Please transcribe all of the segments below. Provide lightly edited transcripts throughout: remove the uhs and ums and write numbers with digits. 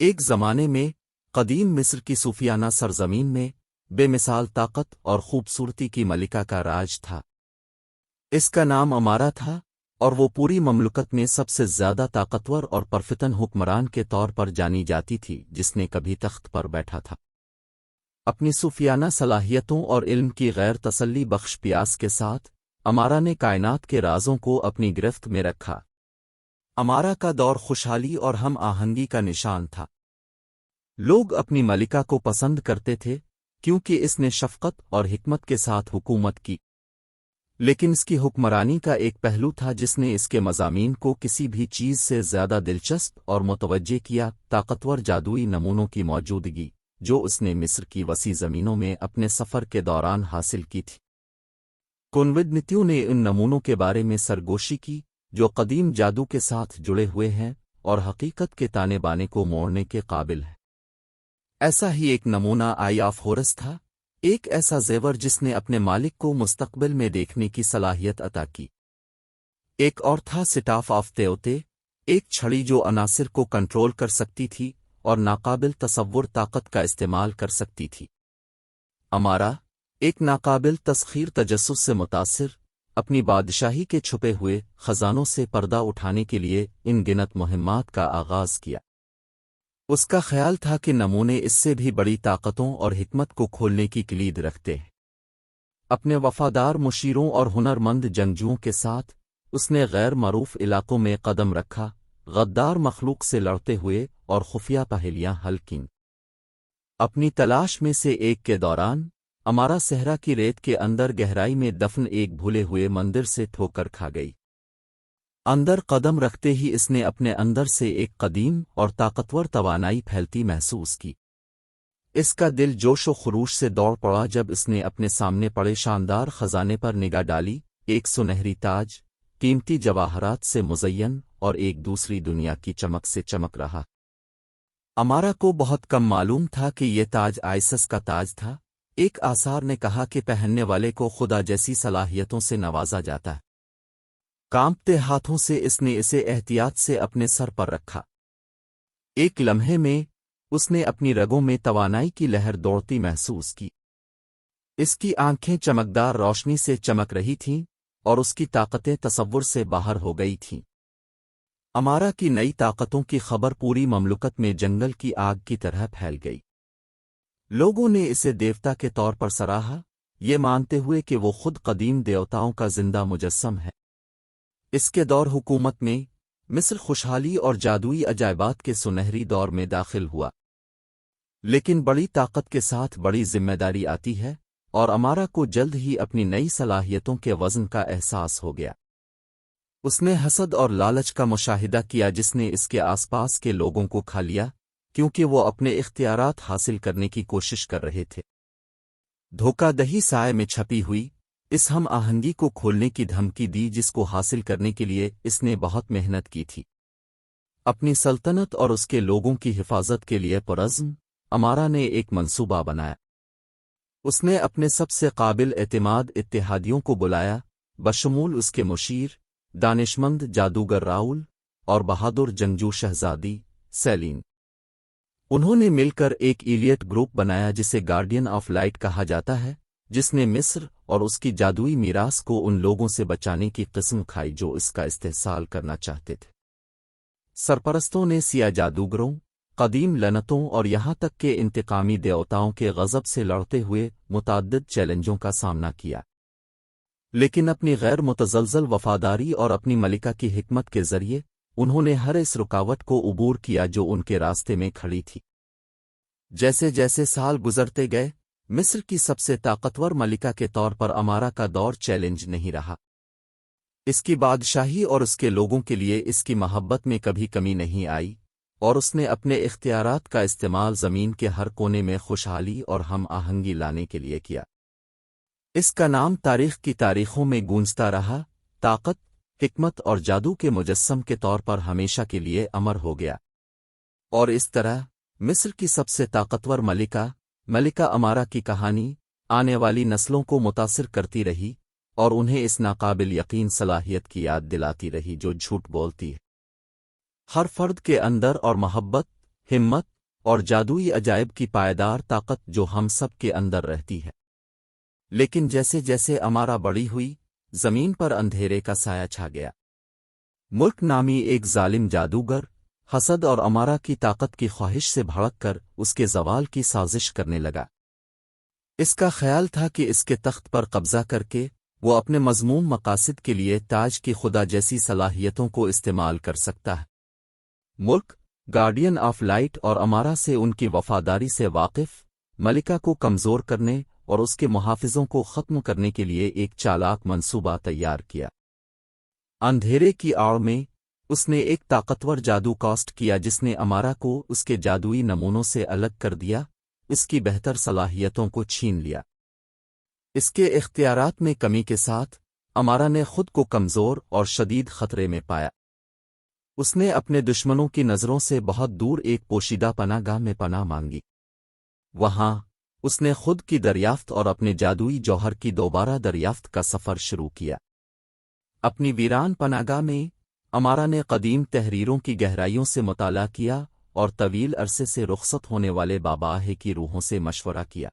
ایک زمانے میں قدیم مصر کی صوفیانہ سرزمین میں بے مثال طاقت اور خوبصورتی کی ملکہ کا راج تھا۔ اس کا نام امارا تھا اور وہ پوری مملکت میں سب سے زیادہ طاقتور اور پرفتن حکمران کے طور پر جانی جاتی تھی جس نے کبھی تخت پر بیٹھا تھا۔ اپنی صوفیانہ صلاحیتوں اور علم کی غیر تسلی بخش پیاس کے ساتھ امارا نے کائنات کے رازوں کو اپنی گرفت میں رکھا۔ امارا کا دور خوشحالی اور ہم آہنگی کا نشان تھا۔ لوگ اپنی ملکہ کو پسند کرتے تھے کیونکہ اس نے شفقت اور حکمت کے ساتھ حکومت کی، لیکن اس کی حکمرانی کا ایک پہلو تھا جس نے اس کے مضامین کو کسی بھی چیز سے زیادہ دلچسپ اور متوجہ کیا: طاقتور جادوئی نمونوں کی موجودگی جو اس نے مصر کی وسیع زمینوں میں اپنے سفر کے دوران حاصل کی تھی۔ کنویدنیتیوں نے ان نمونوں کے بارے میں سرگوشی کی جو قدیم جادو کے ساتھ جڑے ہوئے ہیں اور حقیقت کے تانے بانے کو موڑنے کے قابل ہے۔ ایسا ہی ایک نمونہ آئی آف ہورس تھا، ایک ایسا زیور جس نے اپنے مالک کو مستقبل میں دیکھنے کی صلاحیت عطا کی۔ ایک اور تھا سٹاف آف تیوتے، ایک چھڑی جو عناصر کو کنٹرول کر سکتی تھی اور ناقابل تصور طاقت کا استعمال کر سکتی تھی۔ امارا، ایک ناقابل تسخیر تجسس سے متاثر، اپنی بادشاہی کے چھپے ہوئے خزانوں سے پردہ اٹھانے کے لیے ان گنت مہمات کا آغاز کیا۔ اس کا خیال تھا کہ نمونے اس سے بھی بڑی طاقتوں اور حکمت کو کھولنے کی کلید رکھتے ہیں۔ اپنے وفادار مشیروں اور ہنرمند جنگجوؤں کے ساتھ اس نے غیر معروف علاقوں میں قدم رکھا، غدار مخلوق سے لڑتے ہوئے اور خفیہ پہیلیاں حل کیں۔ اپنی تلاش میں سے ایک کے دوران امارا صحرا کی ریت کے اندر گہرائی میں دفن ایک بھولے ہوئے مندر سے ٹھوکر کھا گئی۔ اندر قدم رکھتے ہی اس نے اپنے اندر سے ایک قدیم اور طاقتور توانائی پھیلتی محسوس کی۔ اس کا دل جوش و خروش سے دوڑ پڑا جب اس نے اپنے سامنے پڑے شاندار خزانے پر نگاہ ڈالی، ایک سنہری تاج، قیمتی جواہرات سے مزین اور ایک دوسری دنیا کی چمک سے چمک رہا۔ امارا کو بہت کم معلوم تھا کہ یہ تاج آئسس کا تاج تھا۔ ایک آثار نے کہا کہ پہننے والے کو خدا جیسی صلاحیتوں سے نوازا جاتا ہے۔ کانپتے ہاتھوں سے اس نے اسے احتیاط سے اپنے سر پر رکھا۔ ایک لمحے میں اس نے اپنی رگوں میں توانائی کی لہر دوڑتی محسوس کی۔ اس کی آنکھیں چمکدار روشنی سے چمک رہی تھیں اور اس کی طاقتیں تصور سے باہر ہو گئی تھیں۔ امارا کی نئی طاقتوں کی خبر پوری مملکت میں جنگل کی آگ کی طرح پھیل گئی۔ لوگوں نے اسے دیوتا کے طور پر سراہا، یہ مانتے ہوئے کہ وہ خود قدیم دیوتاؤں کا زندہ مجسم ہے۔ اس کے دور حکومت میں مصر خوشحالی اور جادوئی عجائبات کے سنہری دور میں داخل ہوا، لیکن بڑی طاقت کے ساتھ بڑی ذمہ داری آتی ہے، اور امارا کو جلد ہی اپنی نئی صلاحیتوں کے وزن کا احساس ہو گیا۔ اس نے حسد اور لالچ کا مشاہدہ کیا جس نے اس کے آس پاس کے لوگوں کو کھا لیا کیونکہ وہ اپنے اختیارات حاصل کرنے کی کوشش کر رہے تھے۔ دھوکہ دہی سائے میں چھپی ہوئی اس ہم آہنگی کو کھولنے کی دھمکی دی جس کو حاصل کرنے کے لیے اس نے بہت محنت کی تھی۔ اپنی سلطنت اور اس کے لوگوں کی حفاظت کے لیے پرعزم امارا نے ایک منصوبہ بنایا۔ اس نے اپنے سب سے قابل اعتماد اتحادیوں کو بلایا، بشمول اس کے مشیر، دانشمند جادوگر راؤل اور بہادر جنگجو شہزادی سیلین۔ انہوں نے مل کر ایک ایلیٹ گروپ بنایا جسے گارڈین آف لائٹ کہا جاتا ہے، جس نے مصر اور اس کی جادوئی میراث کو ان لوگوں سے بچانے کی قسم کھائی جو اس کا استحصال کرنا چاہتے تھے۔ سرپرستوں نے سیاہ جادوگروں، قدیم لعنتوں اور یہاں تک کہ انتقامی دیوتاؤں کے غضب سے لڑتے ہوئے متعدد چیلنجوں کا سامنا کیا، لیکن اپنی غیر متزلزل وفاداری اور اپنی ملکہ کی حکمت کے ذریعے انہوں نے ہر اس رکاوٹ کو عبور کیا جو ان کے راستے میں کھڑی تھی۔ جیسے جیسے سال گزرتے گئے، مصر کی سب سے طاقتور ملکہ کے طور پر امارا کا دور چیلنج نہیں رہا۔ اس کی بادشاہی اور اس کے لوگوں کے لیے اس کی محبت میں کبھی کمی نہیں آئی، اور اس نے اپنے اختیارات کا استعمال زمین کے ہر کونے میں خوشحالی اور ہم آہنگی لانے کے لیے کیا۔ اس کا نام تاریخ کی تاریخوں میں گونجتا رہا، طاقت، حکمت اور جادو کے مجسم کے طور پر ہمیشہ کے لیے امر ہو گیا۔ اور اس طرح مصر کی سب سے طاقتور ملکہ امارا کی کہانی آنے والی نسلوں کو متاثر کرتی رہی اور انہیں اس ناقابل یقین صلاحیت کی یاد دلاتی رہی جو جھوٹ بولتی ہے۔ ہر فرد کے اندر اور محبت، ہمت اور جادوئی عجائب کی پائیدار طاقت جو ہم سب کے اندر رہتی ہے۔ لیکن جیسے جیسے امارا بڑی ہوئی، زمین پر اندھیرے کا سایہ چھا گیا۔ ملک نامی ایک ظالم جادوگر حسد اور امارا کی طاقت کی خواہش سے بھڑک کر اس کے زوال کی سازش کرنے لگا۔ اس کا خیال تھا کہ اس کے تخت پر قبضہ کر کے وہ اپنے مذموم مقاصد کے لیے تاج کی خدا جیسی صلاحیتوں کو استعمال کر سکتا ہے۔ ملک گارڈین آف لائٹ اور امارا سے ان کی وفاداری سے واقف ملکہ کو کمزور کرنے اور اس کے محافظوں کو ختم کرنے کے لیے ایک چالاک منصوبہ تیار کیا۔ اندھیرے کی آڑ میں اس نے ایک طاقتور جادو کاسٹ کیا جس نے امارا کو اس کے جادوئی نمونوں سے الگ کر دیا، اس کی بہتر صلاحیتوں کو چھین لیا۔ اس کے اختیارات میں کمی کے ساتھ امارا نے خود کو کمزور اور شدید خطرے میں پایا۔ اس نے اپنے دشمنوں کی نظروں سے بہت دور ایک پوشیدہ پناہ گاہ میں پناہ مانگی۔ وہاں اس نے خود کی دریافت اور اپنے جادوئی جوہر کی دوبارہ دریافت کا سفر شروع کیا۔ اپنی ویران پناہ گاہ میں امارا نے قدیم تحریروں کی گہرائیوں سے مطالعہ کیا اور طویل عرصے سے رخصت ہونے والے باباہے کی روحوں سے مشورہ کیا۔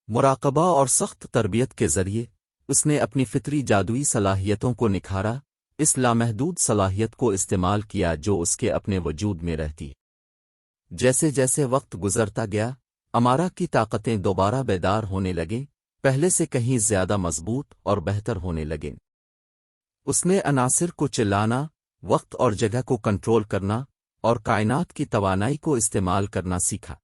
مراقبہ اور سخت تربیت کے ذریعے اس نے اپنی فطری جادوئی صلاحیتوں کو نکھارا، اس لامحدود صلاحیت کو استعمال کیا جو اس کے اپنے وجود میں رہتی۔ جیسے جیسے وقت گزرتا گیا، امارا کی طاقتیں دوبارہ بیدار ہونے لگیں، پہلے سے کہیں زیادہ مضبوط اور بہتر ہونے لگیں۔ اس نے عناصر کو چلانا، وقت اور جگہ کو کنٹرول کرنا اور کائنات کی توانائی کو استعمال کرنا سیکھا۔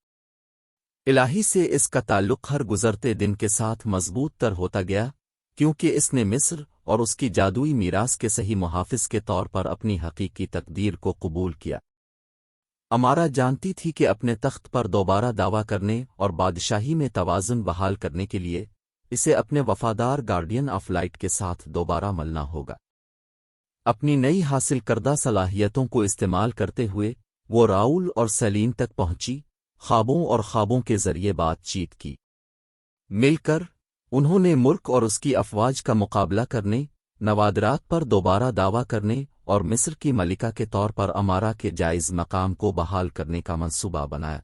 الہی سے اس کا تعلق ہر گزرتے دن کے ساتھ مضبوط تر ہوتا گیا، کیونکہ اس نے مصر اور اس کی جادوئی میراث کے صحیح محافظ کے طور پر اپنی حقیقی تقدیر کو قبول کیا۔ امارا جانتی تھی کہ اپنے تخت پر دوبارہ دعویٰ کرنے اور بادشاہی میں توازن بحال کرنے کے لیے اسے اپنے وفادار گارڈین آف لائٹ کے ساتھ دوبارہ ملنا ہوگا۔ اپنی نئی حاصل کردہ صلاحیتوں کو استعمال کرتے ہوئے وہ راؤل اور سیلین تک پہنچی، خوابوں اور خوابوں کے ذریعے بات چیت کی۔ مل کر انہوں نے ملک اور اس کی افواج کا مقابلہ کرنے، نوادرات پر دوبارہ دعویٰ کرنے اور مصر کی ملکہ کے طور پر امارا کے جائز مقام کو بحال کرنے کا منصوبہ بنایا۔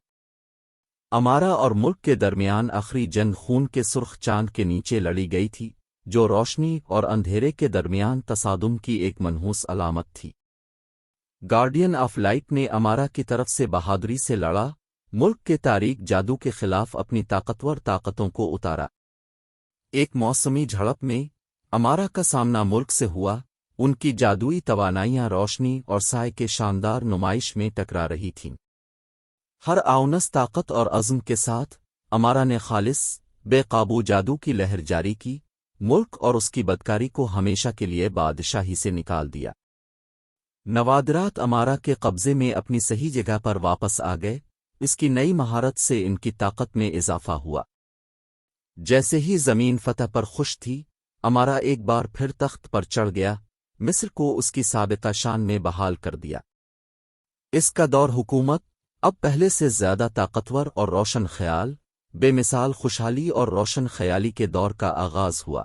امارا اور ملک کے درمیان آخری جنگ خون کے سرخ چاند کے نیچے لڑی گئی تھی، جو روشنی اور اندھیرے کے درمیان تصادم کی ایک منحوس علامت تھی۔ گارڈین آف لائٹ نے امارا کی طرف سے بہادری سے لڑا، ملک کے تاریک جادو کے خلاف اپنی طاقتور طاقتوں کو اتارا۔ ایک موسمی جھڑپ میں امارا کا سامنا ملک سے ہوا، ان کی جادوئی توانائیاں روشنی اور سائے کے شاندار نمائش میں ٹکرا رہی تھیں۔ ہر آؤنس طاقت اور عزم کے ساتھ امارا نے خالص، بے قابو جادو کی لہر جاری کی، ملک اور اس کی بدکاری کو ہمیشہ کے لیے بادشاہی سے نکال دیا۔ نوادرات امارا کے قبضے میں اپنی صحیح جگہ پر واپس آ گئے، اس کی نئی مہارت سے ان کی طاقت میں اضافہ ہوا۔ جیسے ہی زمین فتح پر خوش تھی، امارا ایک بار پھر تخت پر چڑھ گیا، مصر کو اس کی سابقہ شان میں بحال کر دیا۔ اس کا دور حکومت اب پہلے سے زیادہ طاقتور اور روشن خیال، بے مثال خوشحالی اور روشن خیالی کے دور کا آغاز ہوا۔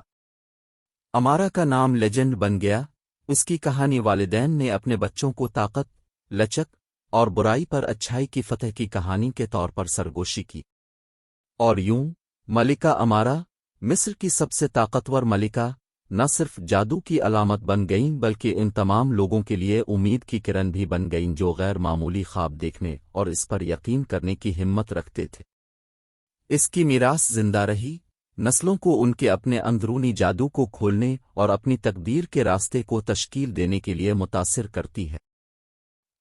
امارا کا نام لیجنڈ بن گیا، اس کی کہانی والدین نے اپنے بچوں کو طاقت، لچک اور برائی پر اچھائی کی فتح کی کہانی کے طور پر سرگوشی کی۔ اور یوں ملکہ امارا، مصر کی سب سے طاقتور ملکہ، نہ صرف جادو کی علامت بن گئیں بلکہ ان تمام لوگوں کے لیے امید کی کرن بھی بن گئیں جو غیر معمولی خواب دیکھنے اور اس پر یقین کرنے کی ہمت رکھتے تھے۔ اس کی میراث زندہ رہی، نسلوں کو ان کے اپنے اندرونی جادو کو کھولنے اور اپنی تقدیر کے راستے کو تشکیل دینے کے لیے متاثر کرتی ہے۔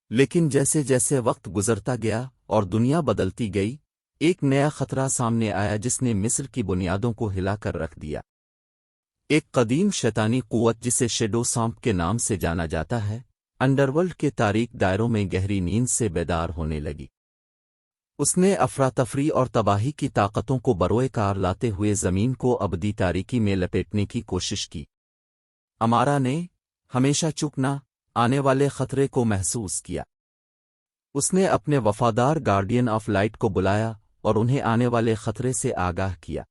لیکن جیسے جیسے وقت گزرتا گیا اور دنیا بدلتی گئی، ایک نیا خطرہ سامنے آیا جس نے مصر کی بنیادوں کو ہلا کر رکھ دیا۔ ایک قدیم شیطانی قوت جسے شیڈو سانپ کے نام سے جانا جاتا ہے، انڈرورلڈ کے تاریک دائروں میں گہری نیند سے بیدار ہونے لگی۔ اس نے افراتفری اور تباہی کی طاقتوں کو بروئے کار لاتے ہوئے زمین کو ابدی تاریکی میں لپیٹنے کی کوشش کی۔ امارا نے ہمیشہ چکنا آنے والے خطرے کو محسوس کیا۔ اس نے اپنے وفادار گارڈین آف لائٹ کو بلایا اور انہیں آنے والے خطرے سے آگاہ کیا۔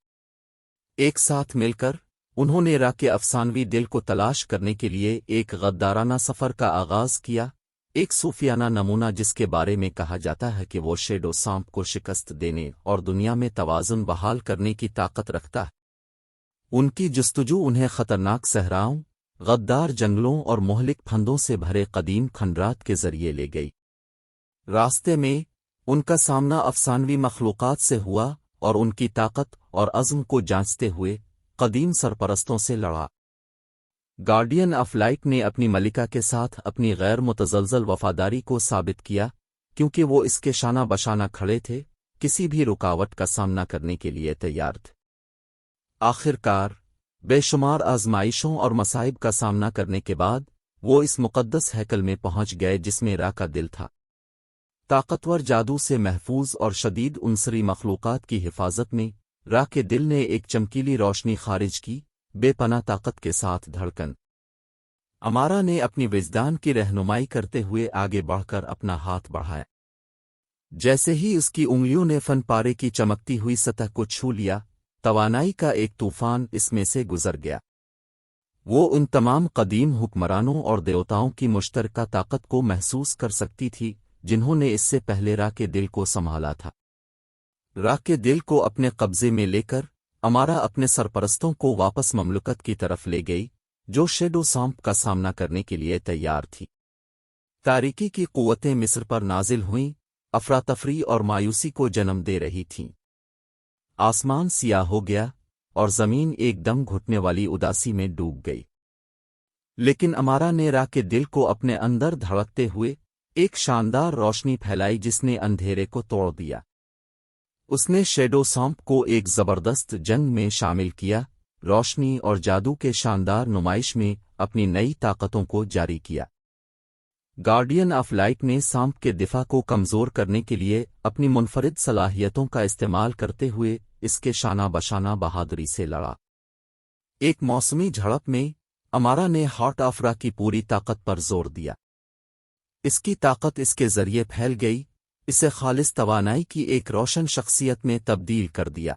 ایک ساتھ مل کر انہوں نے را کے افسانوی دل کو تلاش کرنے کے لیے ایک غدارانہ سفر کا آغاز کیا، ایک صوفیانہ نمونہ جس کے بارے میں کہا جاتا ہے کہ وہ شیڈو سانپ کو شکست دینے اور دنیا میں توازن بحال کرنے کی طاقت رکھتا ہے۔ ان کی جستجو انہیں خطرناک صحراؤں، غدار جنگلوں اور مہلک پھندوں سے بھرے قدیم کھنڈرات کے ذریعے لے گئی۔ راستے میں ان کا سامنا افسانوی مخلوقات سے ہوا اور ان کی طاقت اور عزم کو جانچتے ہوئے قدیم سرپرستوں سے لڑا۔ گارڈین آف لائٹ نے اپنی ملکہ کے ساتھ اپنی غیر متزلزل وفاداری کو ثابت کیا، کیونکہ وہ اس کے شانہ بشانہ کھڑے تھے، کسی بھی رکاوٹ کا سامنا کرنے کے لیے تیار تھے۔ آخر کار بے شمار آزمائشوں اور مصائب کا سامنا کرنے کے بعد وہ اس مقدس ہیکل میں پہنچ گئے جس میں را کا دل تھا۔ طاقتور جادو سے محفوظ اور شدید عنصری مخلوقات کی حفاظت میں را کے دل نے ایک چمکیلی روشنی خارج کی، بے پناہ طاقت کے ساتھ دھڑکن۔ امارا نے اپنی وجدان کی رہنمائی کرتے ہوئے آگے بڑھ کر اپنا ہاتھ بڑھایا۔ جیسے ہی اس کی انگلیوں نے فن پارے کی چمکتی ہوئی سطح کو چھو لیا، توانائی کا ایک طوفان اس میں سے گزر گیا۔ وہ ان تمام قدیم حکمرانوں اور دیوتاؤں کی مشترکہ طاقت کو محسوس کر سکتی تھی جنہوں نے اس سے پہلے را کے دل کو سنبھالا تھا۔ را کے دل کو اپنے قبضے میں لے کر امارا اپنے سرپرستوں کو واپس مملکت کی طرف لے گئی، جو شیڈو سانپ کا سامنا کرنے کے لیے تیار تھی۔ تاریکی کی قوتیں مصر پر نازل ہوئیں، افراتفری اور مایوسی کو جنم دے رہی تھیں۔ آسمان سیاہ ہو گیا اور زمین ایک دم گھٹنے والی اداسی میں ڈوب گئی۔ لیکن امارا نے را کے دل کو اپنے اندر دھڑکتے ہوئے ایک شاندار روشنی پھیلائی جس نے اندھیرے کو توڑ دیا۔ اس نے شیڈو سانپ کو ایک زبردست جنگ میں شامل کیا، روشنی اور جادو کے شاندار نمائش میں اپنی نئی طاقتوں کو جاری کیا۔ گارڈین آف لائٹ نے سانپ کے دفاع کو کمزور کرنے کے لیے اپنی منفرد صلاحیتوں کا استعمال کرتے ہوئے اس کے شانہ بشانہ بہادری سے لڑا۔ ایک موسمی جھڑپ میں امارا نے ہارٹ آف را کی پوری طاقت پر زور دیا۔ اس کی طاقت اس کے ذریعے پھیل گئی، اسے خالص توانائی کی ایک روشن شخصیت میں تبدیل کر دیا۔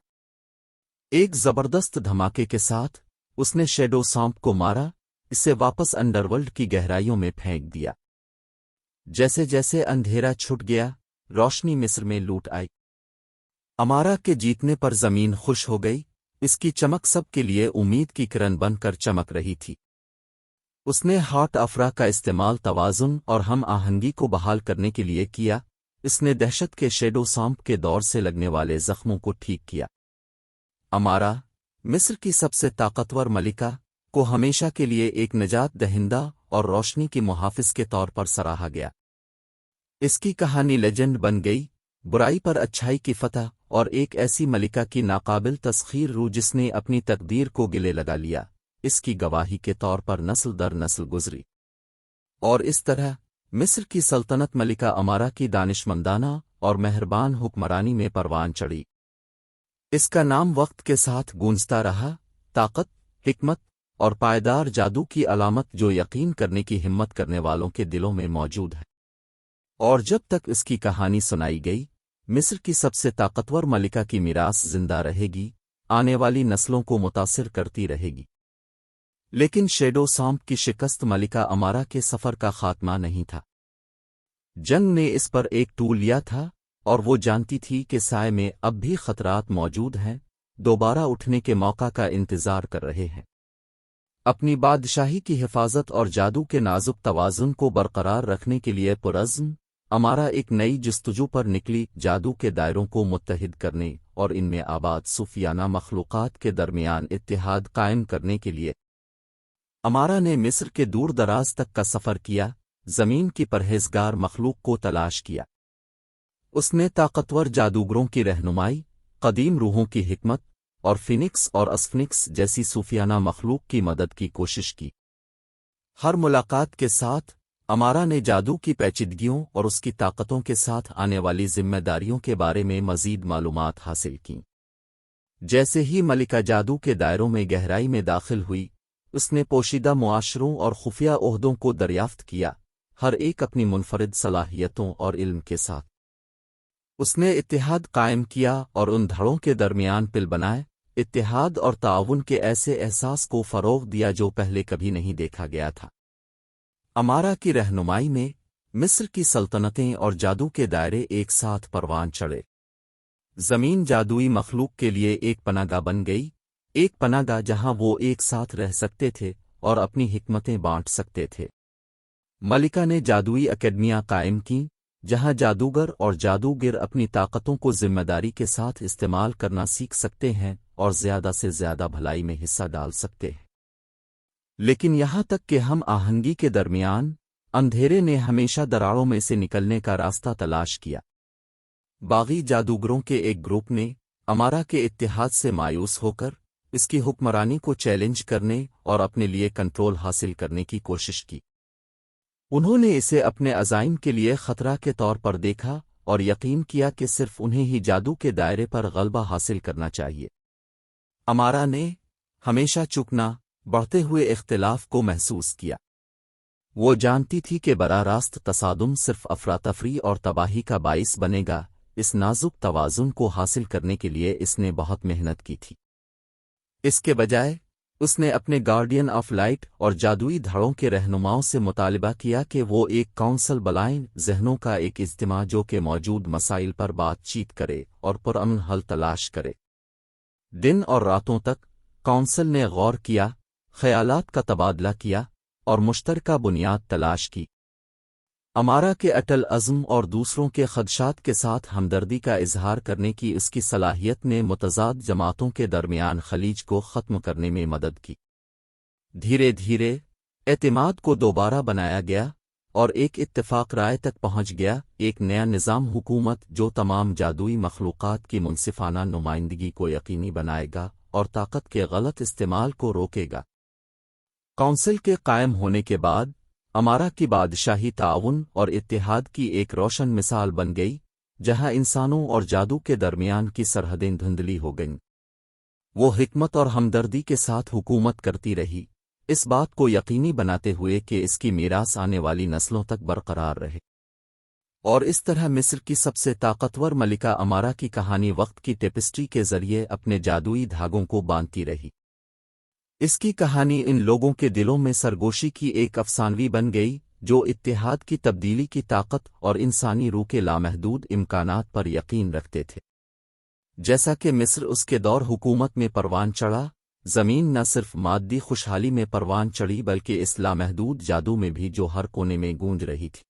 ایک زبردست دھماکے کے ساتھ اس نے شیڈو سانپ کو مارا، اسے واپس انڈرورلڈ کی گہرائیوں میں پھینک دیا۔ جیسے جیسے اندھیرا چھٹ گیا، روشنی مصر میں لوٹ آئی۔ امارا کے جیتنے پر زمین خوش ہو گئی، اس کی چمک سب کے لیے امید کی کرن بن کر چمک رہی تھی۔ اس نے ہارٹ آف را کا استعمال توازن اور ہم آہنگی کو بحال کرنے کے لیے کیا، اس نے دہشت کے شیڈو سانپ کے دور سے لگنے والے زخموں کو ٹھیک کیا۔ امارا، مصر کی سب سے طاقتور ملکہ، کو ہمیشہ کے لیے ایک نجات دہندہ اور روشنی کی محافظ کے طور پر سراہا گیا۔ اس کی کہانی لیجنڈ بن گئی، برائی پر اچھائی کی فتح اور ایک ایسی ملکہ کی ناقابل تسخیر روح جس نے اپنی تقدیر کو گلے لگا لیا، اس کی گواہی کے طور پر نسل در نسل گزری۔ اور اس طرح مصر کی سلطنت ملکہ امارا کی دانشمندانہ اور مہربان حکمرانی میں پروان چڑھی۔ اس کا نام وقت کے ساتھ گونجتا رہا، طاقت، حکمت اور پائیدار جادو کی علامت جو یقین کرنے کی ہمت کرنے والوں کے دلوں میں موجود ہے۔ اور جب تک اس کی کہانی سنائی گئی، مصر کی سب سے طاقتور ملکہ کی میراث زندہ رہے گی، آنے والی نسلوں کو متاثر کرتی رہے گی۔ لیکن شیڈو سانپ کی شکست ملکہ امارا کے سفر کا خاتمہ نہیں تھا۔ جنگ نے اس پر ایک ٹول لیا تھا، اور وہ جانتی تھی کہ سائے میں اب بھی خطرات موجود ہیں، دوبارہ اٹھنے کے موقع کا انتظار کر رہے ہیں۔ اپنی بادشاہی کی حفاظت اور جادو کے نازک توازن کو برقرار رکھنے کے لیے پرعزم، امارا ایک نئی جستجو پر نکلی، جادو کے دائروں کو متحد کرنے اور ان میں آباد صوفیانہ مخلوقات کے درمیان اتحاد قائم کرنے کے لیے۔ امارا نے مصر کے دور دراز تک کا سفر کیا، زمین کی پرہیزگار مخلوق کو تلاش کیا۔ اس نے طاقتور جادوگروں کی رہنمائی، قدیم روحوں کی حکمت اور فینکس اور اسفنکس جیسی صوفیانہ مخلوق کی مدد کی کوشش کی۔ ہر ملاقات کے ساتھ امارا نے جادو کی پیچیدگیوں اور اس کی طاقتوں کے ساتھ آنے والی ذمہ داریوں کے بارے میں مزید معلومات حاصل کیں۔ جیسے ہی ملکہ جادو کے دائروں میں گہرائی میں داخل ہوئی، اس نے پوشیدہ معاشروں اور خفیہ عہدوں کو دریافت کیا، ہر ایک اپنی منفرد صلاحیتوں اور علم کے ساتھ۔ اس نے اتحاد قائم کیا اور ان دھڑوں کے درمیان پل بنائے، اتحاد اور تعاون کے ایسے احساس کو فروغ دیا جو پہلے کبھی نہیں دیکھا گیا تھا۔ امارا کی رہنمائی میں مصر کی سلطنتیں اور جادو کے دائرے ایک ساتھ پروان چڑھے۔ زمین جادوئی مخلوق کے لیے ایک پناہ گاہ بن گئی، ایک پناہ گاہ جہاں وہ ایک ساتھ رہ سکتے تھے اور اپنی حکمتیں بانٹ سکتے تھے۔ ملکہ نے جادوئی اکیڈمیاں قائم کیں جہاں جادوگر اور جادوگر اپنی طاقتوں کو ذمہ داری کے ساتھ استعمال کرنا سیکھ سکتے ہیں اور زیادہ سے زیادہ بھلائی میں حصہ ڈال سکتے ہیں۔ لیکن یہاں تک کہ ہم آہنگی کے درمیان اندھیرے نے ہمیشہ دراڑوں میں سے نکلنے کا راستہ تلاش کیا۔ باغی جادوگروں کے ایک گروپ نے امارا کے اتحاد سے مایوس ہو کر اس کی حکمرانی کو چیلنج کرنے اور اپنے لیے کنٹرول حاصل کرنے کی کوشش کی۔ انہوں نے اسے اپنے عزائم کے لیے خطرہ کے طور پر دیکھا اور یقین کیا کہ صرف انہیں ہی جادو کے دائرے پر غلبہ حاصل کرنا چاہیے۔ امارا نے ہمیشہ چکنا بڑھتے ہوئے اختلاف کو محسوس کیا۔ وہ جانتی تھی کہ براہ راست تصادم صرف افراتفری اور تباہی کا باعث بنے گا۔ اس نازک توازن کو حاصل کرنے کے لیے اس نے بہت محنت کی تھی۔ اس کے بجائے اس نے اپنے گارڈین آف لائٹ اور جادوئی دھڑوں کے رہنماؤں سے مطالبہ کیا کہ وہ ایک کونسل بلائیں، ذہنوں کا ایک اجتماع جو کہ موجود مسائل پر بات چیت کرے اور پرامن حل تلاش کرے۔ دن اور راتوں تک کونسل نے غور کیا، خیالات کا تبادلہ کیا اور مشترکہ بنیاد تلاش کی۔ امارا کے اٹل عزم اور دوسروں کے خدشات کے ساتھ ہمدردی کا اظہار کرنے کی اس کی صلاحیت نے متضاد جماعتوں کے درمیان خلیج کو ختم کرنے میں مدد کی۔ دھیرے دھیرے اعتماد کو دوبارہ بنایا گیا اور ایک اتفاق رائے تک پہنچ گیا، ایک نیا نظام حکومت جو تمام جادوئی مخلوقات کی منصفانہ نمائندگی کو یقینی بنائے گا اور طاقت کے غلط استعمال کو روکے گا۔ کونسل کے قائم ہونے کے بعد امارا کی بادشاہی تعاون اور اتحاد کی ایک روشن مثال بن گئی، جہاں انسانوں اور جادو کے درمیان کی سرحدیں دھندلی ہو گئیں۔ وہ حکمت اور ہمدردی کے ساتھ حکومت کرتی رہی، اس بات کو یقینی بناتے ہوئے کہ اس کی میراث آنے والی نسلوں تک برقرار رہے۔ اور اس طرح مصر کی سب سے طاقتور ملکہ امارا کی کہانی وقت کی ٹیپسٹری کے ذریعے اپنے جادوئی دھاگوں کو باندھتی رہی۔ اس کی کہانی ان لوگوں کے دلوں میں سرگوشی کی ایک افسانوی بن گئی جو اتحاد کی تبدیلی کی طاقت اور انسانی روح کے لامحدود امکانات پر یقین رکھتے تھے۔ جیسا کہ مصر اس کے دور حکومت میں پروان چڑھا، زمین نہ صرف مادی خوشحالی میں پروان چڑھی بلکہ اس لامحدود جادو میں بھی جو ہر کونے میں گونج رہی تھی۔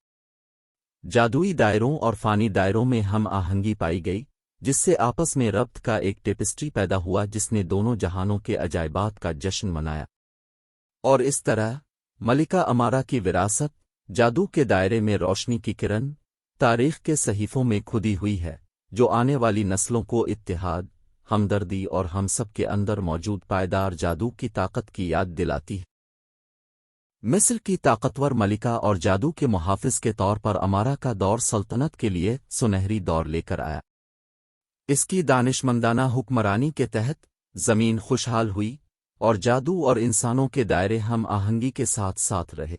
جادوئی دائروں اور فانی دائروں میں ہم آہنگی پائی گئی، جس سے آپس میں ربط کا ایک ٹیپسٹری پیدا ہوا جس نے دونوں جہانوں کے عجائبات کا جشن منایا۔ اور اس طرح ملکہ امارا کی وراثت، جادو کے دائرے میں روشنی کی کرن، تاریخ کے صحیفوں میں کھدی ہوئی ہے، جو آنے والی نسلوں کو اتحاد، ہمدردی اور ہم سب کے اندر موجود پائیدار جادو کی طاقت کی یاد دلاتی ہے۔ مصر کی طاقتور ملکہ اور جادو کے محافظ کے طور پر امارا کا دور سلطنت کے لیے سنہری دور لے کر آیا۔ اس کی دانشمندانہ حکمرانی کے تحت زمین خوشحال ہوئی اور جادو اور انسانوں کے دائرے ہم آہنگی کے ساتھ ساتھ رہے۔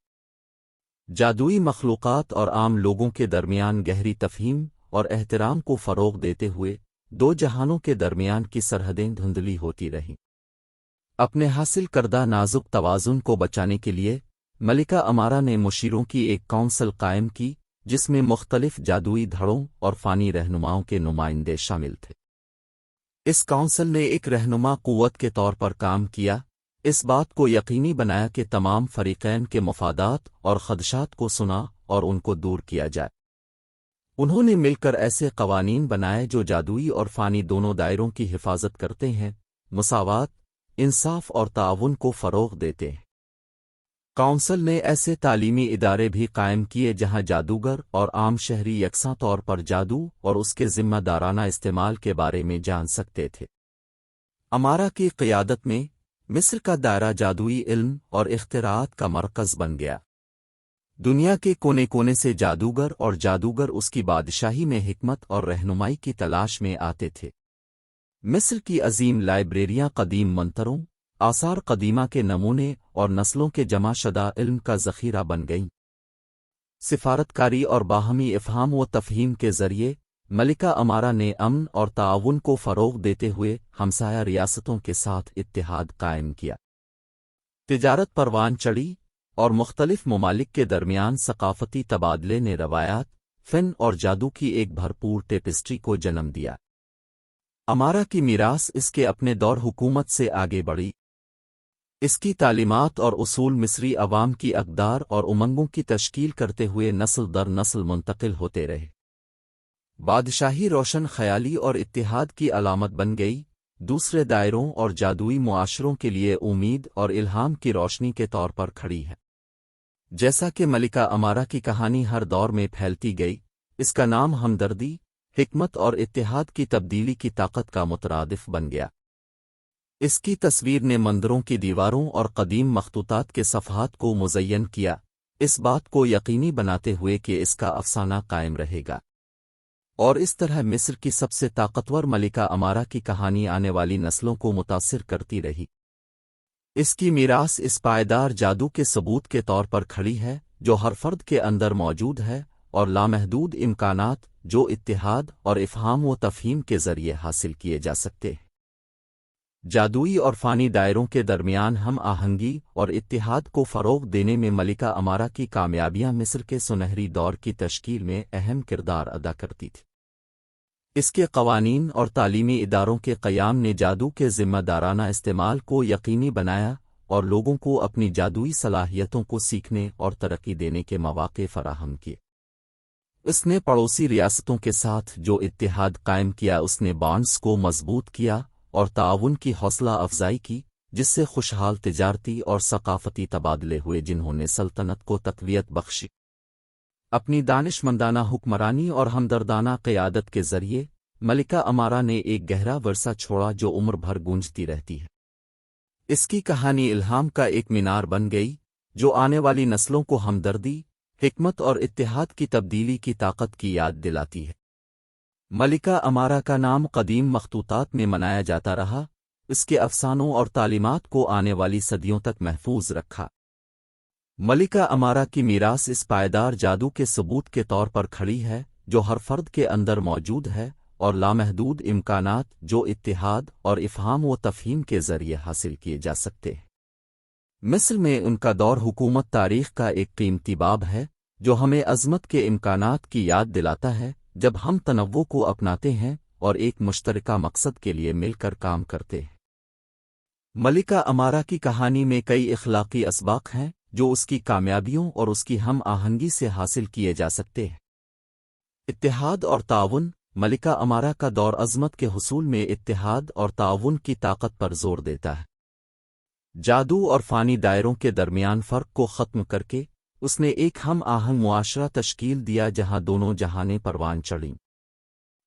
جادوئی مخلوقات اور عام لوگوں کے درمیان گہری تفہیم اور احترام کو فروغ دیتے ہوئے دو جہانوں کے درمیان کی سرحدیں دھندلی ہوتی رہیں۔ اپنے حاصل کردہ نازک توازن کو بچانے کے لیے ملکہ امارا نے مشیروں کی ایک کونسل قائم کی جس میں مختلف جادوئی دھڑوں اور فانی رہنماؤں کے نمائندے شامل تھے۔ اس کونسل نے ایک رہنما قوت کے طور پر کام کیا، اس بات کو یقینی بنایا کہ تمام فریقین کے مفادات اور خدشات کو سنا اور ان کو دور کیا جائے۔ انہوں نے مل کر ایسے قوانین بنائے جو جادوئی اور فانی دونوں دائروں کی حفاظت کرتے ہیں، مساوات، انصاف اور تعاون کو فروغ دیتے ہیں۔ کونسل نے ایسے تعلیمی ادارے بھی قائم کیے جہاں جادوگر اور عام شہری یکساں طور پر جادو اور اس کے ذمہ دارانہ استعمال کے بارے میں جان سکتے تھے۔ امارا کی قیادت میں مصر کا دائرہ جادوئی علم اور اختراعات کا مرکز بن گیا۔ دنیا کے کونے کونے سے جادوگر اور جادوگر اس کی بادشاہی میں حکمت اور رہنمائی کی تلاش میں آتے تھے۔ مصر کی عظیم لائبریریاں قدیم منتروں، آثار قدیمہ کے نمونے اور نسلوں کے جمع شدہ علم کا ذخیرہ بن گئیں۔ سفارتکاری اور باہمی افہام و تفہیم کے ذریعے ملکہ امارا نے امن اور تعاون کو فروغ دیتے ہوئے ہمسایہ ریاستوں کے ساتھ اتحاد قائم کیا۔ تجارت پروان چڑھی اور مختلف ممالک کے درمیان ثقافتی تبادلے نے روایات، فن اور جادو کی ایک بھرپور ٹیپسٹری کو جنم دیا۔ امارا کی میراث اس کے اپنے دور حکومت سے آگے بڑھی۔ اس کی تعلیمات اور اصول مصری عوام کی اقدار اور امنگوں کی تشکیل کرتے ہوئے نسل در نسل منتقل ہوتے رہے۔ بادشاہی روشن خیالی اور اتحاد کی علامت بن گئی، دوسرے دائروں اور جادوئی معاشروں کے لیے امید اور الہام کی روشنی کے طور پر کھڑی ہے۔ جیسا کہ ملکہ امارا کی کہانی ہر دور میں پھیلتی گئی، اس کا نام ہمدردی، حکمت اور اتحاد کی تبدیلی کی طاقت کا مترادف بن گیا۔ اس کی تصویر نے مندروں کی دیواروں اور قدیم مخطوطات کے صفحات کو مزین کیا، اس بات کو یقینی بناتے ہوئے کہ اس کا افسانہ قائم رہے گا۔ اور اس طرح مصر کی سب سے طاقتور ملکہ امارا کی کہانی آنے والی نسلوں کو متاثر کرتی رہی۔ اس کی میراث اس پائیدار جادو کے ثبوت کے طور پر کھڑی ہے جو ہر فرد کے اندر موجود ہے، اور لامحدود امکانات جو اتحاد اور افہام و تفہیم کے ذریعے حاصل کیے جا سکتے ہیں۔ جادوئی اور فانی دائروں کے درمیان ہم آہنگی اور اتحاد کو فروغ دینے میں ملکہ امارا کی کامیابیاں مصر کے سنہری دور کی تشکیل میں اہم کردار ادا کرتی تھیں۔ اس کے قوانین اور تعلیمی اداروں کے قیام نے جادو کے ذمہ دارانہ استعمال کو یقینی بنایا اور لوگوں کو اپنی جادوئی صلاحیتوں کو سیکھنے اور ترقی دینے کے مواقع فراہم کیے۔ اس نے پڑوسی ریاستوں کے ساتھ جو اتحاد قائم کیا، اس نے بانڈز کو مضبوط کیا اور تعاون کی حوصلہ افزائی کی، جس سے خوشحال تجارتی اور ثقافتی تبادلے ہوئے جنہوں نے سلطنت کو تقویت بخشی۔ اپنی دانشمندانہ حکمرانی اور ہمدردانہ قیادت کے ذریعے ملکہ امارا نے ایک گہرا ورثہ چھوڑا جو عمر بھر گونجتی رہتی ہے۔ اس کی کہانی الہام کا ایک مینار بن گئی جو آنے والی نسلوں کو ہمدردی، حکمت اور اتحاد کی تبدیلی کی طاقت کی یاد دلاتی ہے۔ ملکہ امارا کا نام قدیم مخطوطات میں منایا جاتا رہا، اس کے افسانوں اور تعلیمات کو آنے والی صدیوں تک محفوظ رکھا۔ ملکہ امارا کی میراث اس پائیدار جادو کے ثبوت کے طور پر کھڑی ہے جو ہر فرد کے اندر موجود ہے، اور لامحدود امکانات جو اتحاد اور افہام و تفہیم کے ذریعے حاصل کیے جا سکتے ہیں۔ مصر میں ان کا دور حکومت تاریخ کا ایک قیمتی باب ہے جو ہمیں عظمت کے امکانات کی یاد دلاتا ہے جب ہم تنوع کو اپناتے ہیں اور ایک مشترکہ مقصد کے لیے مل کر کام کرتے ہیں۔ ملکہ امارا کی کہانی میں کئی اخلاقی اسباق ہیں جو اس کی کامیابیوں اور اس کی ہم آہنگی سے حاصل کیے جا سکتے ہیں۔ اتحاد اور تعاون۔ ملکہ امارا کا دور عظمت کے حصول میں اتحاد اور تعاون کی طاقت پر زور دیتا ہے۔ جادو اور فانی دائروں کے درمیان فرق کو ختم کر کے اس نے ایک ہم آہنگ معاشرہ تشکیل دیا جہاں دونوں جہانیں پروان چڑھیں۔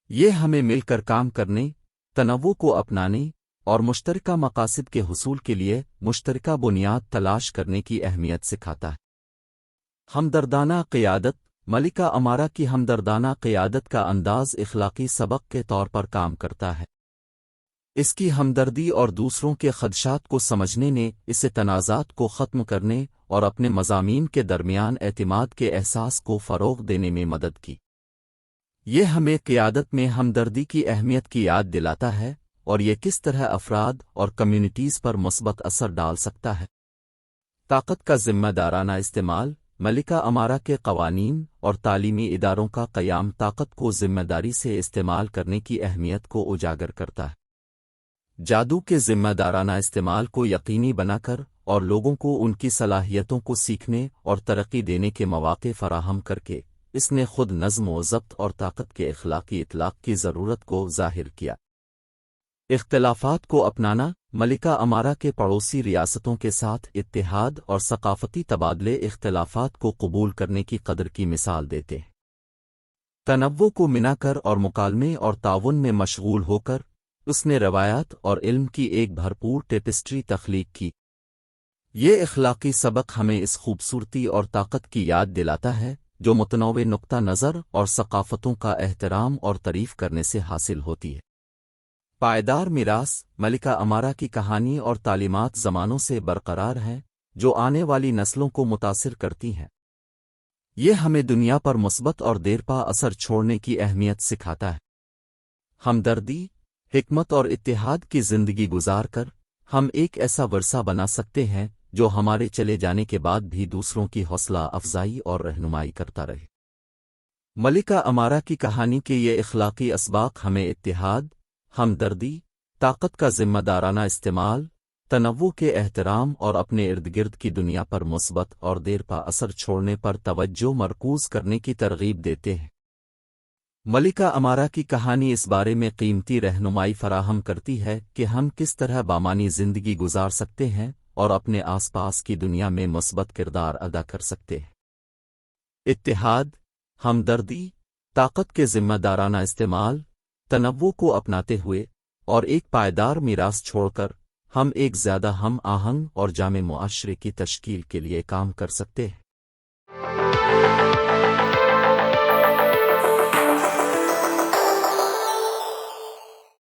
یہ ہمیں مل کر کام کرنے، تنوع کو اپنانے اور مشترکہ مقاصد کے حصول کے لیے مشترکہ بنیاد تلاش کرنے کی اہمیت سکھاتا ہے۔ ہمدردانہ قیادت۔ ملکہ امارا کی ہمدردانہ قیادت کا انداز اخلاقی سبق کے طور پر کام کرتا ہے۔ اس کی ہمدردی اور دوسروں کے خدشات کو سمجھنے نے اسے تنازعات کو ختم کرنے اور اپنے مضامین کے درمیان اعتماد کے احساس کو فروغ دینے میں مدد کی۔ یہ ہمیں قیادت میں ہمدردی کی اہمیت کی یاد دلاتا ہے اور یہ کس طرح افراد اور کمیونٹیز پر مثبت اثر ڈال سکتا ہے۔ طاقت کا ذمہ دارانہ استعمال۔ ملکہ امارا کے قوانین اور تعلیمی اداروں کا قیام طاقت کو ذمہ داری سے استعمال کرنے کی اہمیت کو اجاگر کرتا ہے۔ جادو کے ذمہ دارانہ استعمال کو یقینی بنا کر اور لوگوں کو ان کی صلاحیتوں کو سیکھنے اور ترقی دینے کے مواقع فراہم کر کے اس نے خود نظم و ضبط اور طاقت کے اخلاقی اطلاق کی ضرورت کو ظاہر کیا۔ اختلافات کو اپنانا۔ ملکہ امارا کے پڑوسی ریاستوں کے ساتھ اتحاد اور ثقافتی تبادلے اختلافات کو قبول کرنے کی قدر کی مثال دیتے ہیں۔ تنوع کو منا کر اور مکالمے اور تعاون میں مشغول ہو کر اس نے روایات اور علم کی ایک بھرپور ٹیپسٹری تخلیق کی۔ یہ اخلاقی سبق ہمیں اس خوبصورتی اور طاقت کی یاد دلاتا ہے جو متنوع نقطہ نظر اور ثقافتوں کا احترام اور تعریف کرنے سے حاصل ہوتی ہے۔ پائیدار میراث۔ ملکہ امارا کی کہانی اور تعلیمات زمانوں سے برقرار ہیں جو آنے والی نسلوں کو متاثر کرتی ہیں۔ یہ ہمیں دنیا پر مثبت اور دیرپا اثر چھوڑنے کی اہمیت سکھاتا ہے۔ ہمدردی، حکمت اور اتحاد کی زندگی گزار کر ہم ایک ایسا ورثہ بنا سکتے ہیں جو ہمارے چلے جانے کے بعد بھی دوسروں کی حوصلہ افزائی اور رہنمائی کرتا رہے۔ ملکہ امارہ کی کہانی کے یہ اخلاقی اسباق ہمیں اتحاد، ہمدردی، طاقت کا ذمہ دارانہ استعمال، تنوع کے احترام اور اپنے ارد گرد کی دنیا پر مثبت اور دیر پا اثر چھوڑنے پر توجہ مرکوز کرنے کی ترغیب دیتے ہیں۔ ملکہ امارہ کی کہانی اس بارے میں قیمتی رہنمائی فراہم کرتی ہے کہ ہم کس طرح بامانی زندگی گزار سکتے ہیں اور اپنے آس پاس کی دنیا میں مثبت کردار ادا کر سکتے ہیں۔ اتحاد، ہمدردی، طاقت کے ذمہ دارانہ استعمال، تنوع کو اپناتے ہوئے اور ایک پائیدار میراث چھوڑ کر ہم ایک زیادہ ہم آہنگ اور جامع معاشرے کی تشکیل کے لیے کام کر سکتے ہیں۔